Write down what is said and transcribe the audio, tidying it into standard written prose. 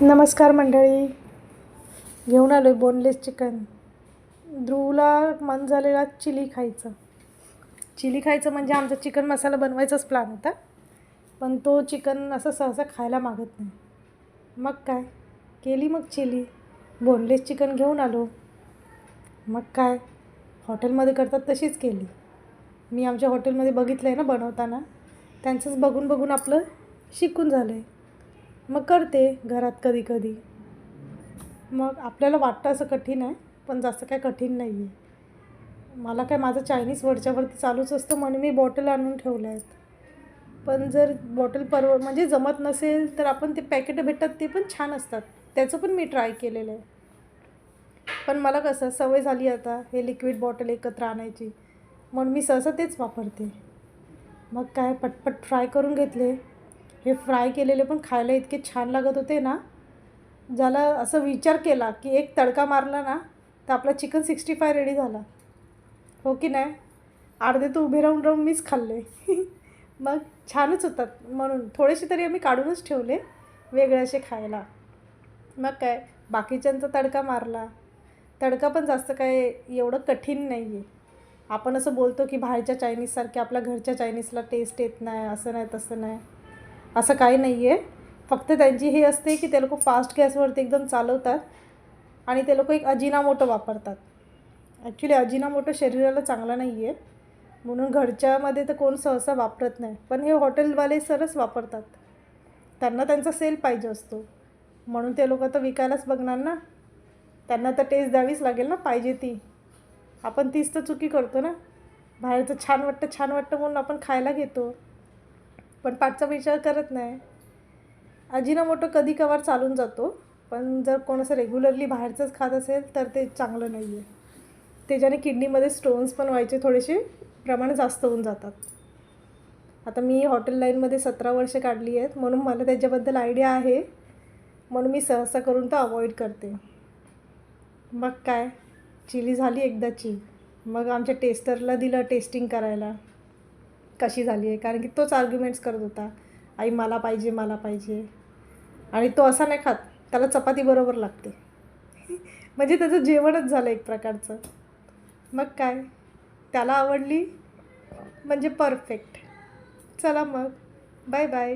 नमस्कार मंडळी. घेऊन आलो आहे बोनलेस चिकन. ध्रुवला मन झालेला चिली खायचं म्हणजे आमचा चिकन मसाला बनवायचाच प्लॅन होता, पण तो चिकन असं सहसा खायला मागत नाही. मग काय केली, मग चिली बोनलेस चिकन घेऊन आलो. मग काय हॉटेलमध्ये करतात तशीच केली. मी आमच्या हॉटेलमध्ये बघितलं आहे ना बनवताना, त्यांचंच बघून बघून आपलं शिकून झालं आहे. मग करते घरात कधी कधी. मग आपल्याला वाटतं असं कठीण आहे, पण जास्त काय कठीण नाही आहे. मला काय माझं चायनीज वरच्यावरती चालूच असतं, म्हणून मी बॉटल आणून ठेवल्या आहेत. पण जर बॉटल म्हणजे जमत नसेल तर आपण ते पॅकेट भेटतात ते पण छान असतात, त्याचं पण मी ट्राय केलेलं आहे. पण मला कसं सवय झाली आता हे लिक्विड बॉटल एकत्र आणायची, म्हणून मी सहसा तेच वापरते. मग काय पटपट फ्राय करून घेतले. हे फ्राय केलेले पण खायला इतके छान लागत होते ना, ज्याला असं विचार केला की एक तडका मारला ना तर आपला चिकन 65 रेडी झाला. हो की नाही? अर्धे तर उभे राहून राहून मीच खाल्ले. मग छानच होतात, म्हणून थोडेसे तरी आम्ही काढूनच ठेवले वेगळे असे खायला. मग काय बाकीच्यांचा तडका मारला. तडका पण जास्त काय एवढं कठीण नाही आहे. आपण असं बोलतो की बाहेरच्या चायनीजसारखे आपल्या घरच्या चायनीजला टेस्ट येत नाही, असं नाही तसं नाही. असं काही नाही आहे. फक्त त्यांची हे असते की ते लोक फास्ट गॅसवरती एकदम चालवतात आणि ते लोक एक अजिनामोटो वापरतात. ॲक्च्युली अजिनामोटो शरीराला चांगला नाही आहे, म्हणून घरच्यामध्ये तर कोण सहसा वापरत नाही, पण हे हॉटेलवाले सरच वापरतात. त्यांना त्यांचा सेल पाहिजे असतो, म्हणून ते लोक तर विकायलाच बघणार ना. त्यांना तर टेस्ट द्यावीच लागेल ना पाहिजे ती. आपण तीच तर चुकी करतो ना. बाहेरचं छान वाटतं म्हणून आपण खायला घेतो, पण पाठचा विचार करत नाही. अजिनामोटो कधी कवार चालून जातो, पण जर कोण असं रेग्युलरली बाहेरचंच खात असेल तर ते चांगलं नाही आहे. त्याच्याने किडनीमध्ये स्टोन्स पण व्हायचे थोडेसे प्रमाण जास्त होऊन जातात. आता मी हॉटेल लाईनमध्ये 17 वर्ष काढली आहेत, म्हणून मला त्याच्याबद्दल आयडिया आहे, म्हणून मी सहसा करून तर अवॉइड करते. मग काय चिली झाली एकदाची. मग आमच्या टेस्टरला दिलं टेस्टिंग करायला कशी झाली आहे, कारण की तोच आर्ग्युमेंट्स करत होता, आई मला पाहिजे मला पाहिजे. आणि तो असा नाही खात, त्याला चपाती बरोबर लागते. म्हणजे त्याचं जेवणच झालं एक प्रकारचं. मग काय त्याला आवडली म्हणजे परफेक्ट. चला मग बाय बाय.